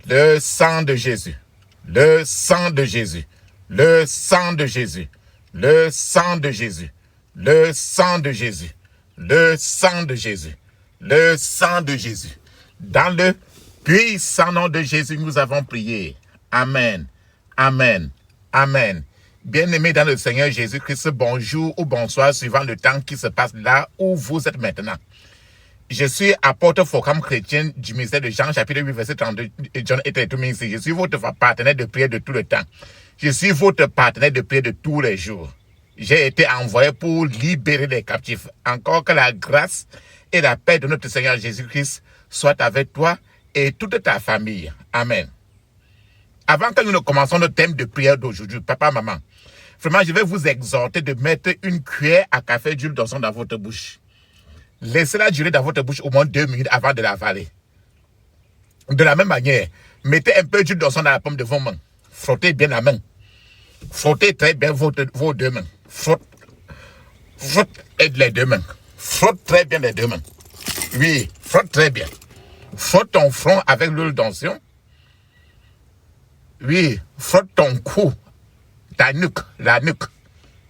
Le sang de Jésus. Le sang de Jésus. Le sang de Jésus. Le sang de Jésus. Le sang de Jésus. Le sang de Jésus. Le sang de Jésus. Dans le puissant nom de Jésus, nous avons prié. Amen. Amen. Amen. Bien-aimés dans le Seigneur Jésus-Christ, bonjour ou bonsoir, suivant le temps qui se passe là où vous êtes maintenant. Je suis apôtre Focam chrétien du ministère de Jean, chapitre 8, verset 32. John était tout ministre. Je suis votre partenaire de prière de tout le temps. Je suis votre partenaire de prière de tous les jours. J'ai été envoyé pour libérer les captifs. Encore que la grâce et la paix de notre Seigneur Jésus-Christ soient avec toi et toute ta famille. Amen. Avant que nous ne commencions notre thème de prière d'aujourd'hui, papa, maman, vraiment, je vais vous exhorter de mettre une cuillère à café d'huile d'oignon dans votre bouche. Laissez-la durer dans votre bouche au moins 2 minutes avant de l'avaler. De la même manière, mettez un peu d'huile d'oignon dans la paume de vos mains. Frottez bien la main. Frottez très bien vos 2 mains. Frotte les 2 mains. Frotte très bien les 2 mains. Oui, frotte très bien. Frotte ton front avec l'huile d'onction. Oui, frotte ton cou, ta nuque, la nuque.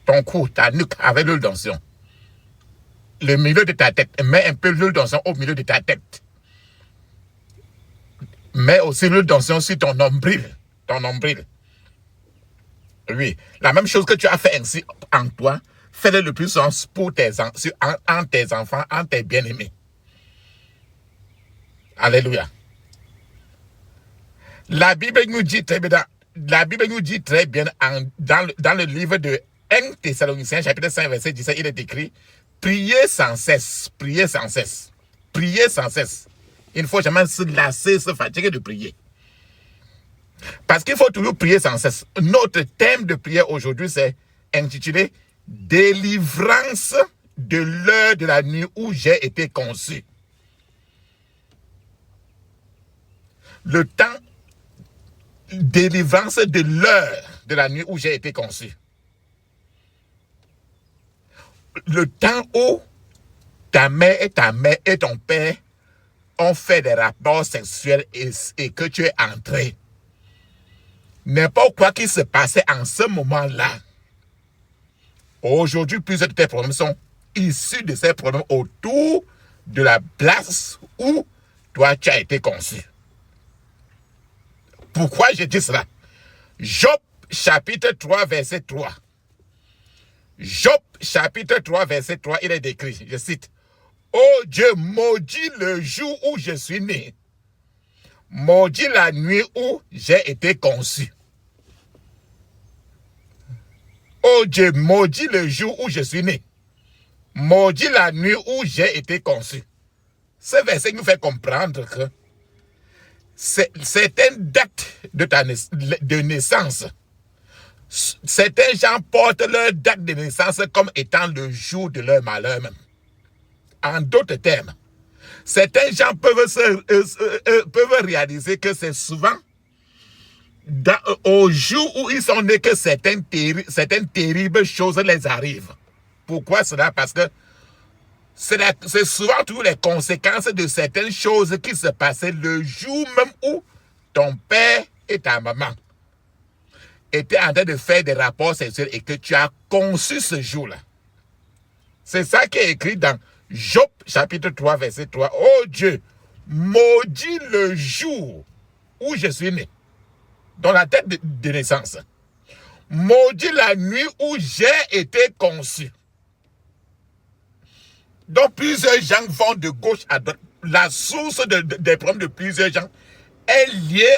Ton cou, ta nuque avec l'huile d'onction. Le milieu de ta tête. Mets un peu l'huile d'onction au milieu de ta tête. Mets aussi l'huile d'onction sur ton nombril. Ton nombril. Oui. La même chose que tu as fait ainsi en toi, fais-le le plus souvent pour en tes enfants, en tes bien-aimés. Alléluia. La Bible nous dit très bien, dans le livre de 1 Thessaloniciens, chapitre 5, verset 17, il est écrit, priez sans cesse, priez sans cesse, priez sans cesse. Il ne faut jamais se lasser, se fatiguer de prier. Parce qu'il faut toujours prier sans cesse. Notre thème de prière aujourd'hui, c'est intitulé « Délivrance de l'heure de la nuit où j'ai été conçu ». Le temps, délivrance de l'heure de la nuit où j'ai été conçu. Le temps où ta mère et ton père ont fait des rapports sexuels et que tu es entré. N'importe quoi qui se passait en ce moment-là. Aujourd'hui, plusieurs de tes problèmes sont issus de ces problèmes autour de la place où toi tu as été conçu. Pourquoi je dis cela? Job chapitre 3 verset 3. Job chapitre 3 verset 3, il est décrit, je cite, « Oh Dieu, maudit le jour où je suis né, maudit la nuit où j'ai été conçu. » Oh Dieu, maudit le jour où je suis né, maudit la nuit où j'ai été conçu. Ce verset nous fait comprendre que certaines dates de naissance, certains gens portent leur date de naissance comme étant le jour de leur malheur même. En d'autres termes, certains gens peuvent réaliser que c'est souvent au jour où ils sont nés que certaines terribles choses les arrivent. Pourquoi cela? Parce que c'est souvent toujours les conséquences de certaines choses qui se passaient le jour même où ton père et ta maman étaient en train de faire des rapports sexuels et que tu as conçu ce jour-là. C'est ça qui est écrit dans Job chapitre 3 verset 3. Oh Dieu, maudit le jour où je suis né, dans la tête de naissance. Maudit la nuit où j'ai été conçu. Donc plusieurs gens vont de gauche à droite. La source des problèmes de plusieurs gens est liée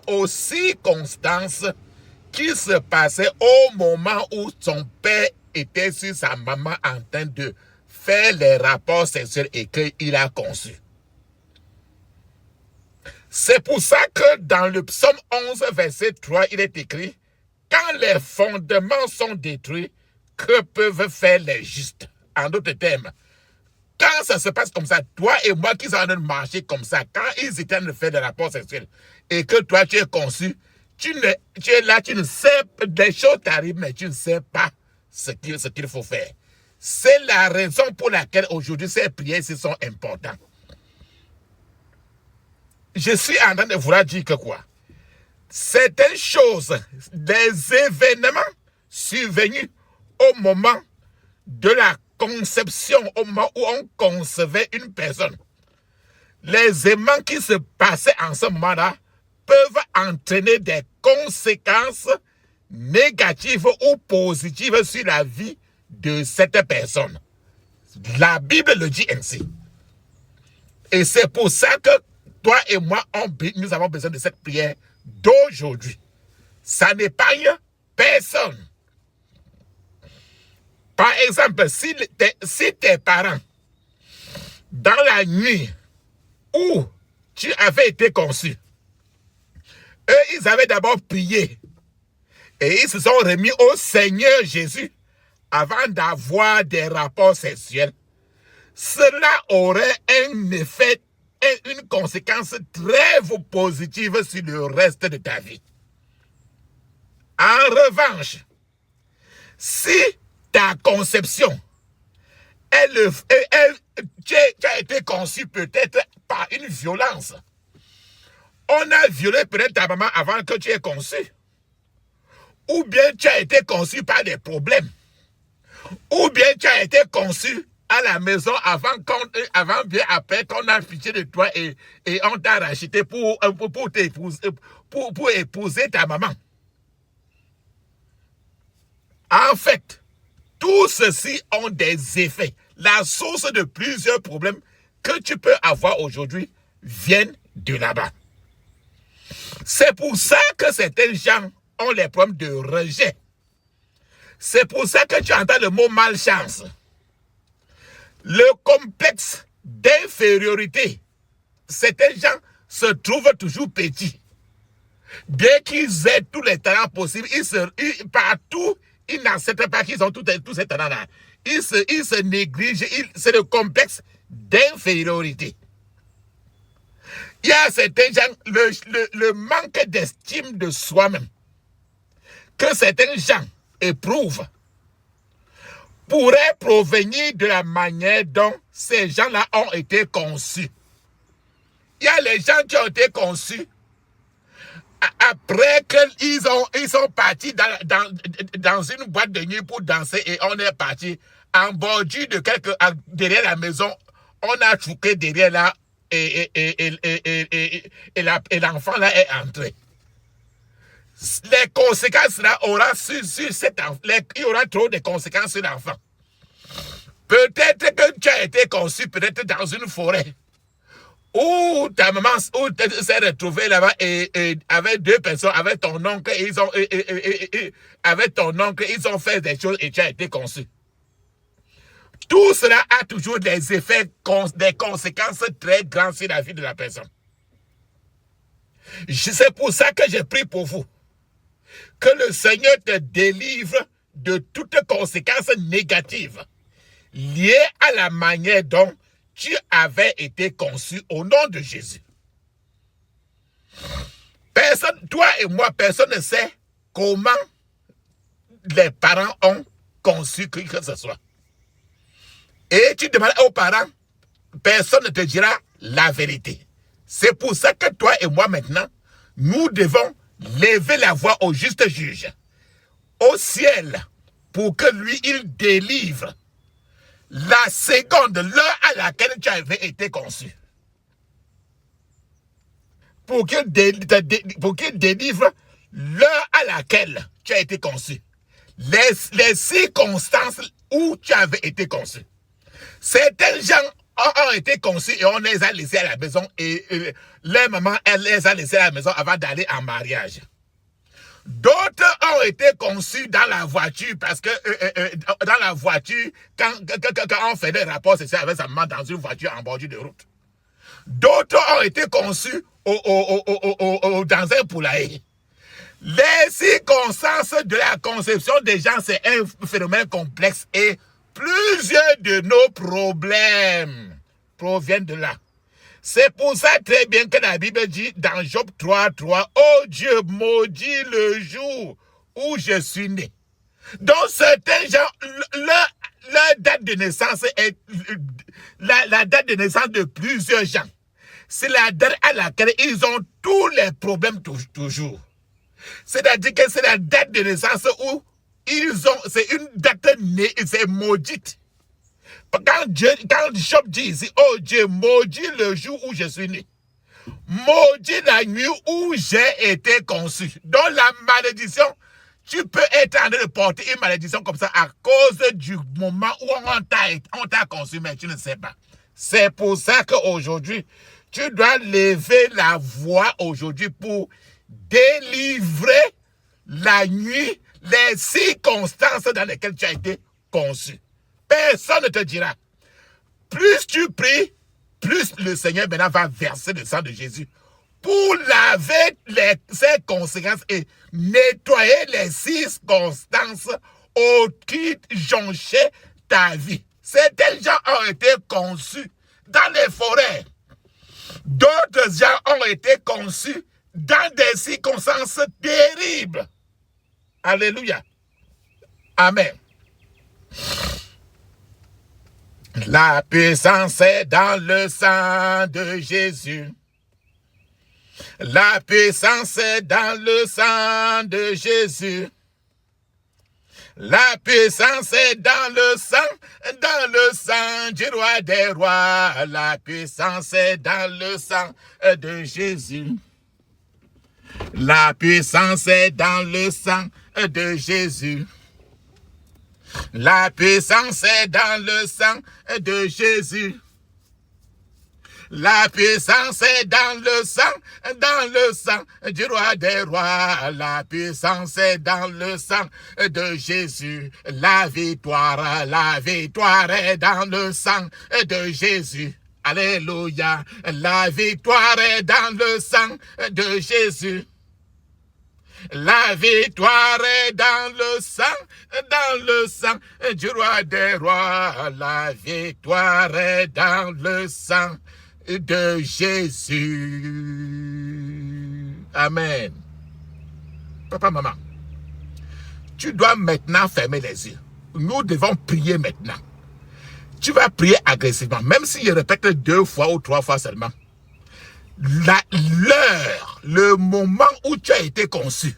aux circonstances qui se passaient au moment où son père était sur sa maman en train de faire les rapports sexuels et qu'il a conçu. C'est pour ça que dans le psaume 11, verset 3, il est écrit « Quand les fondements sont détruits, que peuvent faire les justes ?» En d'autres termes, quand ça se passe comme ça, toi et moi qui sommes en train de marcher comme ça, quand ils étaient en train de faire des rapports sexuels et que toi tu es conçu, tu es là, tu ne sais, des choses t'arrivent, mais tu ne sais pas ce qu'il faut faire. C'est la raison pour laquelle aujourd'hui ces prières sont importantes. je suis en train de vouloir dire que quoi? Certaines choses, des événements survenus au moment de la conception, au moment où on concevait une personne, les éléments qui se passaient en ce moment-là peuvent entraîner des conséquences négatives ou positives sur la vie de cette personne. La Bible le dit ainsi. Et c'est pour ça que toi et moi, nous avons besoin de cette prière d'aujourd'hui. Ça n'épargne personne. Par exemple, si tes parents, dans la nuit où tu avais été conçu, eux, ils avaient d'abord prié et ils se sont remis au Seigneur Jésus avant d'avoir des rapports sexuels. Cela aurait un effet et une conséquence très positive sur le reste de ta vie. En revanche, si ta conception, tu as été conçu peut-être par une violence, on a violé peut-être ta maman avant que tu aies conçu, ou bien tu as été conçu par des problèmes, ou bien tu as été conçu à la maison avant bien après qu'on a pitié de toi et on t'a racheté pour épouser ta maman. En fait, tout ceci ont des effets. La source de plusieurs problèmes que tu peux avoir aujourd'hui viennent de là-bas. C'est pour ça que certains gens ont les problèmes de rejet. C'est pour ça que tu entends le mot malchance. Le complexe d'infériorité. Certains gens se trouvent toujours petits. Dès qu'ils aient tous les talents possibles, partout, ils n'acceptent pas qu'ils ont tous ces talents-là. Ils se négligent. C'est le complexe d'infériorité. Il y a certains gens, le manque d'estime de soi-même que certains gens éprouvent pourrait provenir de la manière dont ces gens-là ont été conçus. Il y a les gens qui ont été conçus après qu'ils sont partis dans une boîte de nuit pour danser et on est parti en bordure de derrière la maison, on a chouqué derrière là et l'enfant là est entré. Les conséquences là aura sur cet enfant, il y aura trop de conséquences sur l'enfant. Peut-être que tu as été conçu peut-être dans une forêt où ta maman s'est retrouvée là-bas et avec deux personnes, avec ton oncle, ils ont fait des choses et tu as été conçu. Tout cela a toujours des effets, des conséquences très grandes sur la vie de la personne. C'est pour ça que je prie pour vous. Que le Seigneur te délivre de toutes conséquences négatives liées à la manière dont tu avais été conçu au nom de Jésus. Personne, toi et moi, personne ne sait comment les parents ont conçu qui que ce soit. Et tu demandes aux parents, personne ne te dira la vérité. C'est pour ça que toi et moi maintenant, nous devons lever la voix au juste juge, au ciel, pour que lui, il délivre la seconde, l'heure à laquelle tu avais été conçu. Pour qu'il délivre l'heure à laquelle tu as été conçu. Les circonstances où tu avais été conçu. Certains gens ont été conçus et on les a laissés à la maison et leur maman, elle les a laissés à la maison avant d'aller en mariage. D'autres ont été conçus dans la voiture parce que dans la voiture, quand on fait des rapports sexuels avec sa maman dans une voiture en bordure de route. D'autres ont été conçus dans un poulailler. Les circonstances de la conception des gens, c'est un phénomène complexe et plusieurs de nos problèmes proviennent de là. C'est pour ça très bien que la Bible dit dans Job 3:3, « Oh Dieu, maudit le jour où je suis né. » Donc certains gens, leur date de naissance est la date de naissance de plusieurs gens. c'est la date à laquelle ils ont tous les problèmes toujours. C'est-à-dire que c'est la date de naissance où c'est une date née, c'est maudite. Quand Job dit ici, oh Dieu, maudit le jour où je suis né. Maudit la nuit où j'ai été conçu. Donc la malédiction, tu peux être en train de porter une malédiction comme ça à cause du moment où on t'a conçu, mais tu ne sais pas. C'est pour ça qu'aujourd'hui, tu dois lever la voix aujourd'hui pour délivrer la nuit, les circonstances dans lesquelles tu as été conçu. Personne ne te dira. Plus tu pries, plus le Seigneur maintenant va verser le sang de Jésus pour laver ces conséquences et nettoyer les circonstances qui jonchaient ta vie. Certains gens ont été conçus dans les forêts. D'autres gens ont été conçus dans des circonstances terribles. Alléluia. Amen. La puissance est dans le sang de Jésus. La puissance est dans le sang de Jésus. La puissance est dans le sang du roi des rois. La puissance est dans le sang de Jésus. La puissance est dans le sang de Jésus. La puissance est dans le sang de Jésus. La puissance est dans le sang du roi des rois. La puissance est dans le sang de Jésus. La victoire est dans le sang de Jésus. Alléluia. La victoire est dans le sang de Jésus. La victoire est dans le sang du roi des rois. La victoire est dans le sang de Jésus. Amen. Papa, maman, tu dois maintenant fermer les yeux. Nous devons prier maintenant. Tu vas prier agressivement, même si je répète 2 fois ou 3 fois seulement. L'heure, le moment où tu as été conçu,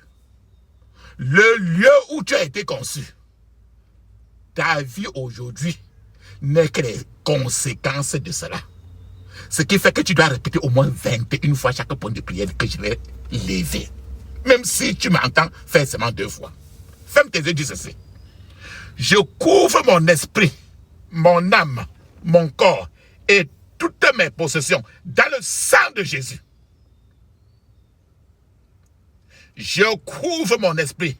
le lieu où tu as été conçu, ta vie aujourd'hui n'est que les conséquences de cela. Ce qui fait que tu dois répéter au moins 21 fois chaque point de prière que je vais lever. Même si tu m'entends faire seulement 2 fois. Ferme tes yeux, dis ceci. Je couvre mon esprit, mon âme, mon corps et toutes mes possessions dans le sang de Jésus. Je couvre mon esprit,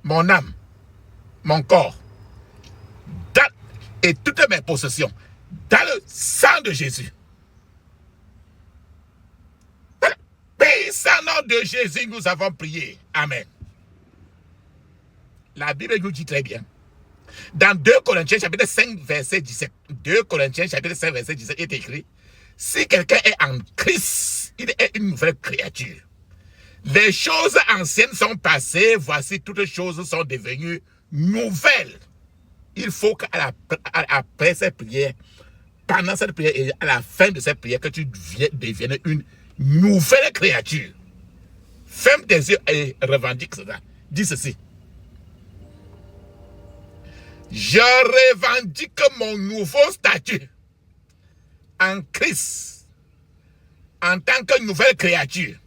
mon âme, mon corps et toutes mes possessions dans le sang de Jésus. Puissant nom de Jésus, nous avons prié. Amen. La Bible nous dit très bien. Dans 2 Corinthiens chapitre 5 verset 17. 2 Corinthiens chapitre 5 verset 17 il est écrit: si quelqu'un est en Christ, il est une nouvelle créature. Les choses anciennes sont passées, voici toutes choses sont devenues nouvelles. Il faut qu'après cette prière, pendant cette prière et à la fin de cette prière, que tu deviennes une nouvelle créature. Ferme tes yeux et revendique cela. Dis ceci. Je revendique mon nouveau statut en Christ en tant que nouvelle créature.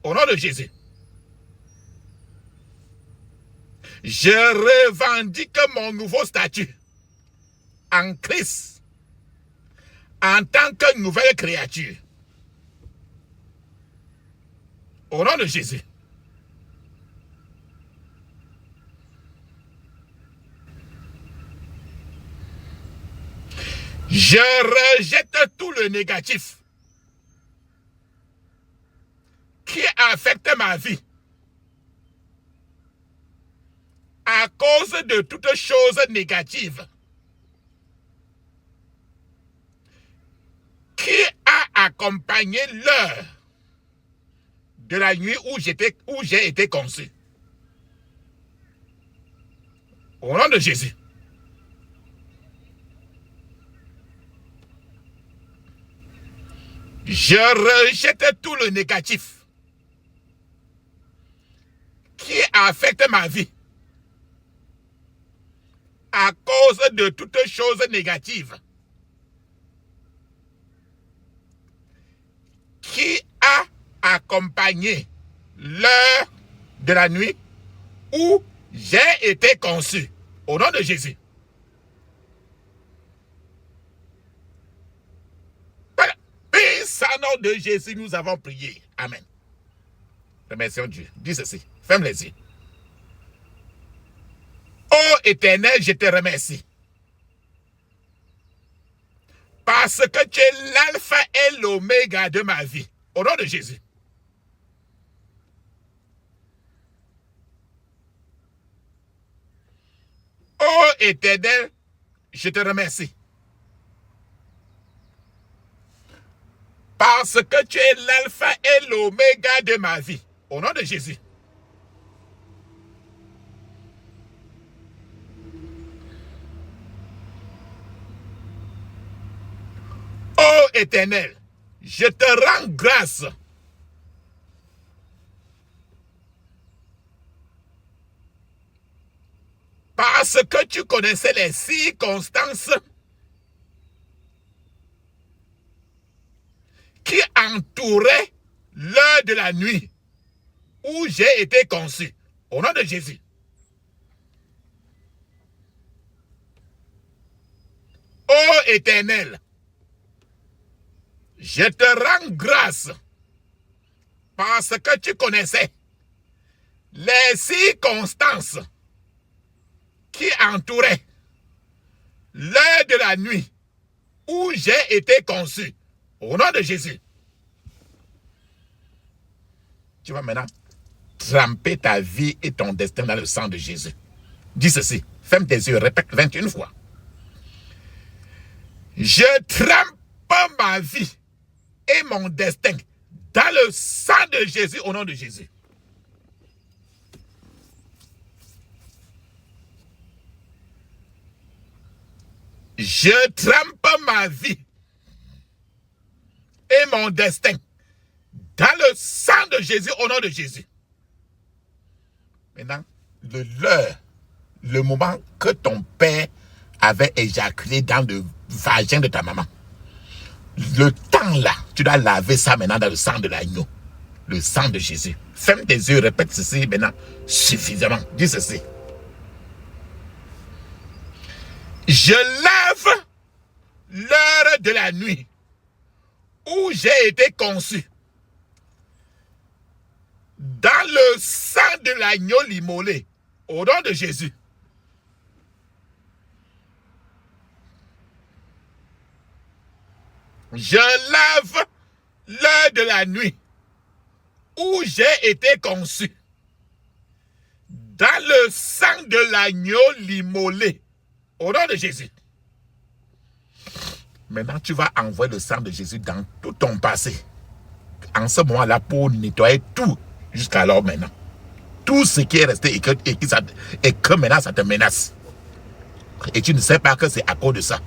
Au nom de Jésus. Je revendique mon nouveau statut en Christ en tant que nouvelle créature. Au nom de Jésus. Je rejette tout le négatif qui affecte ma vie à cause de toutes choses négatives qui a accompagné l'heure de la nuit où j'ai été conçu. Au nom de Jésus. Je rejette tout le négatif qui affecte ma vie à cause de toutes choses négatives qui a accompagné l'heure de la nuit où j'ai été conçu. Au nom de Jésus. Voilà. Au nom de Jésus, nous avons prié. Amen. Remercions Dieu. Dis ceci. Ferme les yeux. Ô Éternel, je te remercie. Parce que tu es l'alpha et l'oméga de ma vie. Au nom de Jésus. Ô Éternel, je te remercie. Parce que tu es l'alpha et l'oméga de ma vie. Au nom de Jésus. Ô Éternel, je te rends grâce. Parce que tu connaissais les circonstances qui entouraient l'heure de la nuit où j'ai été conçu. Au nom de Jésus. Ô Éternel, je te rends grâce parce que tu connaissais les circonstances qui entouraient l'heure de la nuit où j'ai été conçu. Au nom de Jésus. Tu vas maintenant tremper ta vie et ton destin dans le sang de Jésus. Dis ceci. Ferme tes yeux. Répète 21 fois. Je trempe ma vie et mon destin dans le sang de Jésus, au nom de Jésus. Je trempe ma vie et mon destin dans le sang de Jésus, au nom de Jésus. Maintenant, l'heure, le moment que ton père avait éjaculé dans le vagin de ta maman, le temps là, tu dois laver ça maintenant dans le sang de l'agneau, le sang de Jésus. Ferme tes yeux, répète ceci maintenant suffisamment. Dis ceci. Je lève l'heure de la nuit où j'ai été conçu dans le sang de l'agneau immolé, au nom de Jésus. Je lève l'heure de la nuit où j'ai été conçu dans le sang de l'agneau immolé, au nom de Jésus. Maintenant, tu vas envoyer le sang de Jésus dans tout ton passé. En ce moment-là, pour nettoyer tout jusqu'alors maintenant. Tout ce qui est resté et que maintenant ça te menace. Et tu ne sais pas que c'est à cause de ça.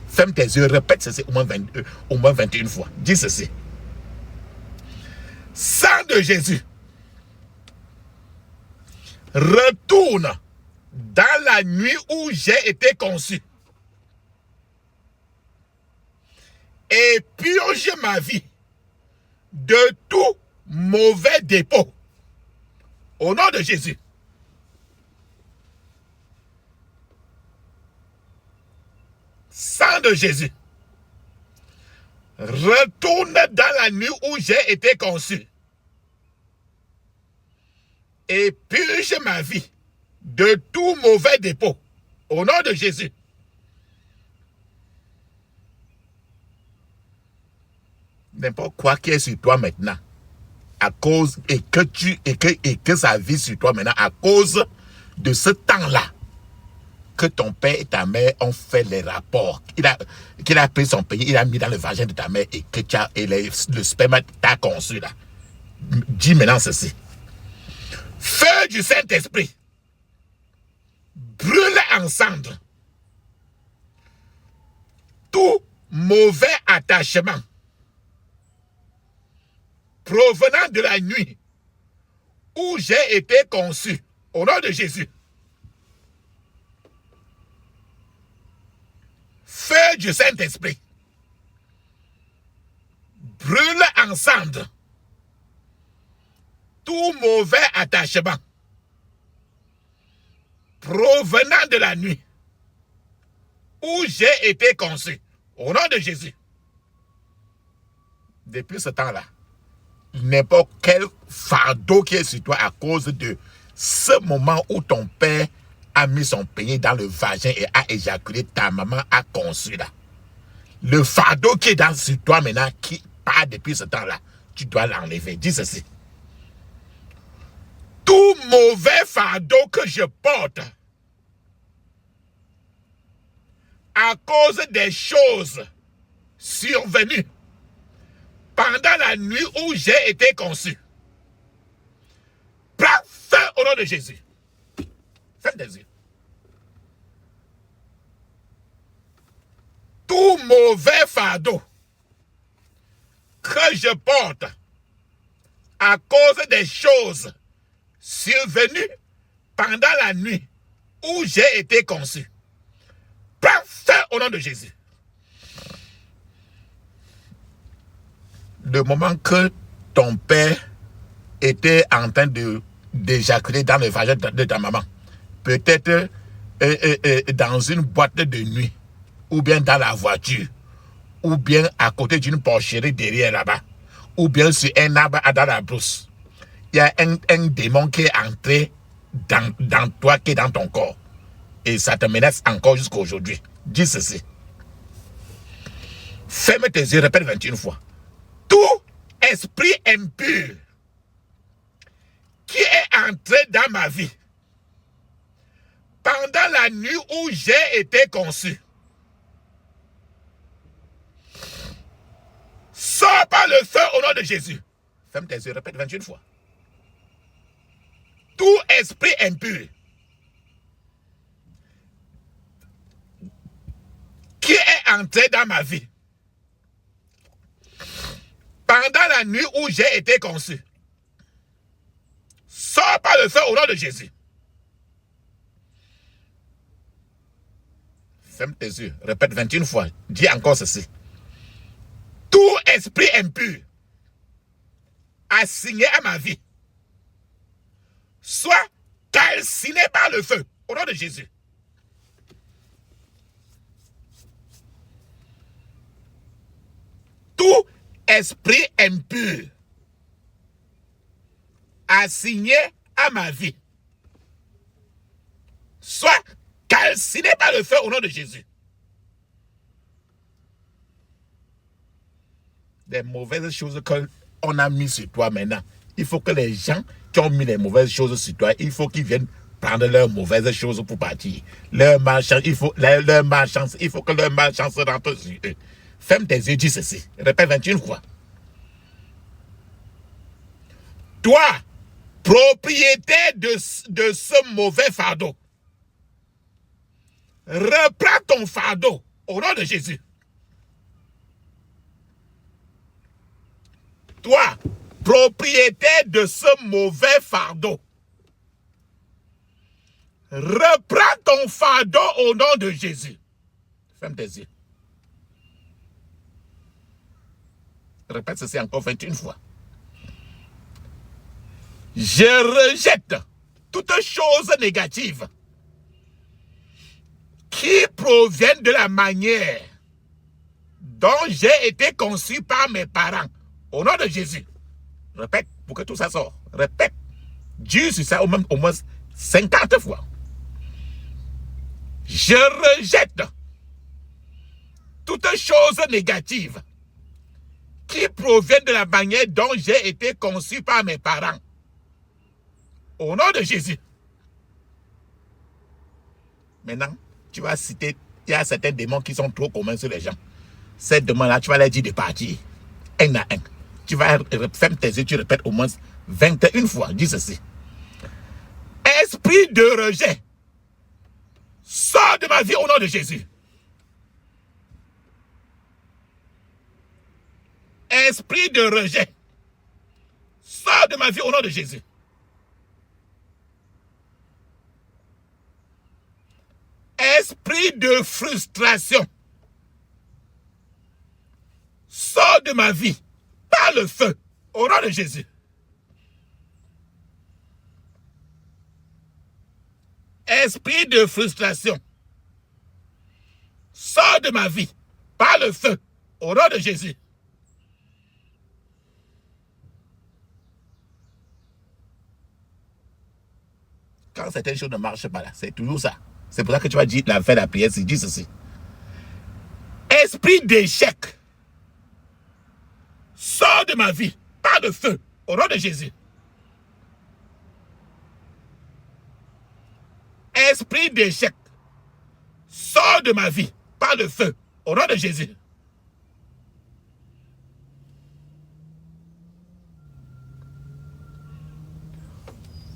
Ferme tes yeux, répète ceci au moins 21 fois. Dis ceci. Sang de Jésus, retourne dans la nuit où j'ai été conçu et purge ma vie de tout mauvais dépôt. Au nom de Jésus. Sang de Jésus, retourne dans la nuit où j'ai été conçu et purge ma vie de tout mauvais dépôt. Au nom de Jésus. N'importe quoi qui est sur toi maintenant, à cause, et que ça vit sur toi maintenant, à cause de ce temps-là, que ton père et ta mère ont fait les rapports, qu'il a pris son pays, il a mis dans le vagin de ta mère et que le sperme t'a conçu là. Dis maintenant ceci. Feu du Saint-Esprit, brûle en cendres tout mauvais attachement provenant de la nuit où j'ai été conçu, au nom de Jésus. Feu du Saint-Esprit, brûle ensemble tout mauvais attachement provenant de la nuit où j'ai été conçu, au nom de Jésus. Depuis ce temps-là, n'importe quel fardeau qui est sur toi à cause de ce moment où ton père a mis son pénis dans le vagin et a éjaculé, ta maman a conçu là. Le fardeau qui est sur toi maintenant, qui part depuis ce temps-là, tu dois l'enlever. Dis ceci. Tout mauvais fardeau que je porte à cause des choses survenues pendant la nuit où j'ai été conçu, prends feu au nom de Jésus. Ferme tes yeux. Tout mauvais fardeau que je porte à cause des choses survenues pendant la nuit où j'ai été conçu, prends feu au nom de Jésus. Le moment que ton père était en train d'éjaculer dans le vagin de ta maman, peut-être dans une boîte de nuit, ou bien dans la voiture, ou bien à côté d'une porcherie derrière là-bas, ou bien sur un arbre dans la brousse, il y a un démon qui est entré dans toi, qui est dans ton corps. Et ça te menace encore jusqu'à aujourd'hui. Dis ceci. Ferme tes yeux, répète 21 fois. Tout esprit impur qui est entré dans ma vie pendant la nuit où j'ai été conçu, sors par le feu au nom de Jésus. Ferme tes yeux, répète 21 fois. Tout esprit impur qui est entré dans ma vie pendant la nuit où j'ai été conçu, sors par le feu au nom de Jésus. Ferme tes yeux, répète 21 fois. Dis encore ceci. Tout esprit impur assigné à ma vie soit calciné par le feu au nom de Jésus. Tout esprit impur assigné à ma vie soit calciné par le feu au nom de Jésus. Des mauvaises choses qu'on a mis sur toi maintenant, il faut que les gens qui ont mis les mauvaises choses sur toi, il faut qu'ils viennent prendre leurs mauvaises choses pour partir. Leur malchance, il faut que leur malchance rentre sur eux. Ferme tes yeux, dis ceci. Répète 21 fois. Toi, propriétaire de ce mauvais fardeau, reprends ton fardeau au nom de Jésus. Toi, propriétaire de ce mauvais fardeau, reprends ton fardeau au nom de Jésus. Ferme tes yeux. Répète ceci encore 21 fois. Je rejette toute chose négative qui proviennent de la manière dont j'ai été conçu par mes parents. Au nom de Jésus. Répète pour que tout ça sorte. Répète. Dis sur ça au moins 50 fois. Je rejette toute chose négative qui proviennent de la manière dont j'ai été conçu par mes parents. Au nom de Jésus. Maintenant, tu vas citer, il y a certains démons qui sont trop communs sur les gens. Ces démons-là, tu vas leur dire de partir. Un à un. Tu vas fermer tes yeux, tu répètes au moins 21 fois. Dis ceci. Esprit de rejet, sors de ma vie au nom de Jésus. Esprit de rejet, Sors de ma vie au nom de Jésus. Esprit de frustration. Sors de ma vie par le feu au nom de Jésus. Esprit de frustration. Sors de ma vie par le feu au nom de Jésus. Quand certaines choses ne marchent pas là, c'est toujours ça. C'est pour ça que tu vas dire, faire la prière, c'est dit ceci. Esprit d'échec. Sors de ma vie par le feu au nom de Jésus. Esprit d'échec. Sors de ma vie par le feu au nom de Jésus.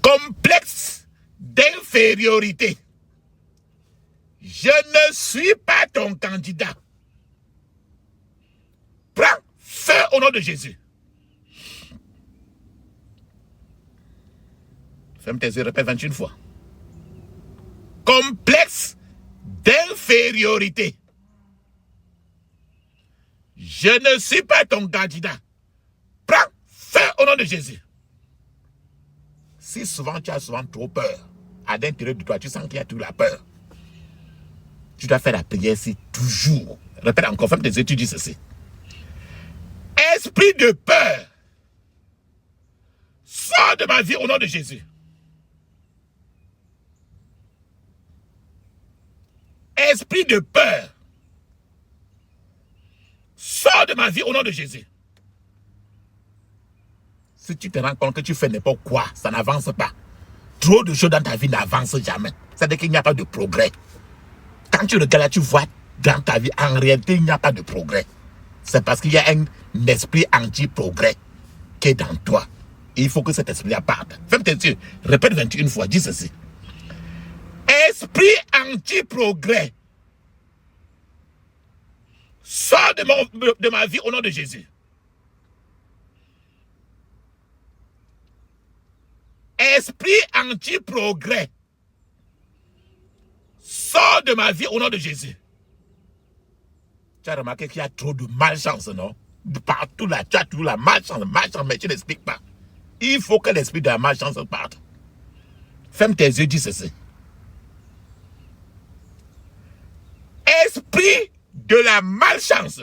Complexe d'infériorité. Je ne suis pas ton candidat. Prends feu au nom de Jésus. Ferme tes yeux, répète 21 fois. Complexe d'infériorité. Je ne suis pas ton candidat. Prends feu au nom de Jésus. Si souvent tu as souvent trop peur, à l'intérieur de toi, tu sens qu'il y a toujours la peur. Tu dois faire la prière si toujours. Répète encore, ferme tes yeux, tu dis ceci. Esprit de peur, sors de ma vie au nom de Jésus. Esprit de peur, sors de ma vie au nom de Jésus. Si tu te rends compte que tu fais n'importe quoi, ça n'avance pas. Trop de choses dans ta vie n'avancent jamais. C'est-à-dire qu'il n'y a pas de progrès. Quand tu regardes là, tu vois dans ta vie, en réalité, il n'y a pas de progrès. C'est parce qu'il y a un esprit anti-progrès qui est dans toi. Et il faut que cet esprit-là parte. Ferme tes yeux, répète 21 fois, dis ceci. Esprit anti-progrès, sors de ma vie au nom de Jésus. Esprit anti-progrès, sors de ma vie au nom de Jésus. Tu as remarqué qu'il y a trop de malchance, non? Partout là, tu as toujours la malchance, mais tu n'expliques pas. Il faut que l'esprit de la malchance parte. Ferme tes yeux, dis ceci. Esprit de la malchance,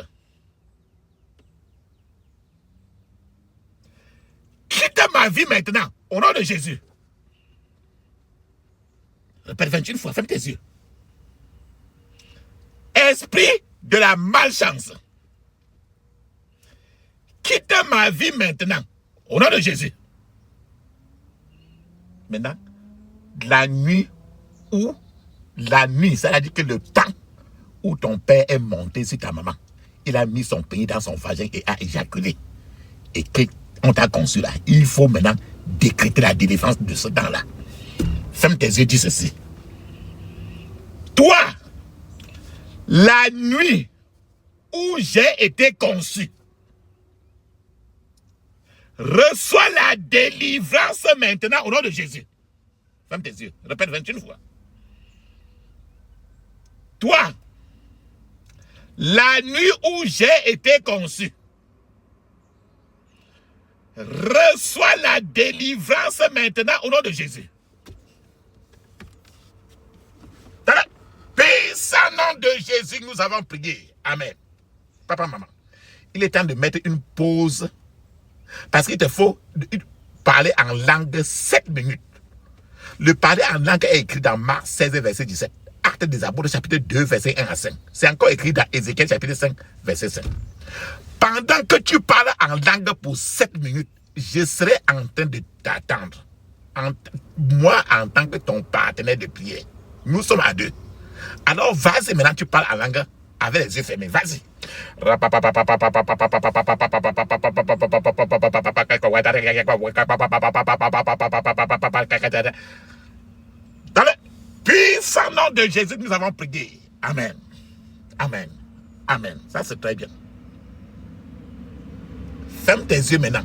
quitte ma vie maintenant, au nom de Jésus. Répète 21 fois, ferme tes yeux. Esprit de la malchance, quitte ma vie maintenant, au nom de Jésus. Maintenant, la nuit, ça veut dire que le temps où ton père est monté sur ta maman, il a mis son pénis dans son vagin et a éjaculé. Et qu'on t'a conçu là. Il faut maintenant décréter la délivrance de ce temps-là. Ferme tes yeux, dis ceci. Toi, la nuit où j'ai été conçu, reçois la délivrance maintenant au nom de Jésus. Ferme tes yeux. Répète 21 fois. Toi, la nuit où j'ai été conçu, reçois la délivrance maintenant au nom de Jésus. Dans le puissant nom de Jésus, nous avons prié. Amen. Papa, maman, il est temps de mettre une pause parce qu'il te faut parler en langue 7 minutes. Le parler en langue est écrit dans Marc 16, verset 17. Acte des Apôtres, chapitre 2, verset 1 à 5. C'est encore écrit dans Ézéchiel, chapitre 5, verset 5. Pendant que tu parles en langue pour 7 minutes, je serai en train de t'attendre. Moi, en tant que ton partenaire de prière. Nous sommes à deux. Alors, vas-y, maintenant, tu parles en langue avec les yeux fermés. Vas-y. Dans le puissant nom de Jésus, nous avons prié. Amen. Amen. Amen. Ça, c'est très bien. Ferme tes yeux maintenant.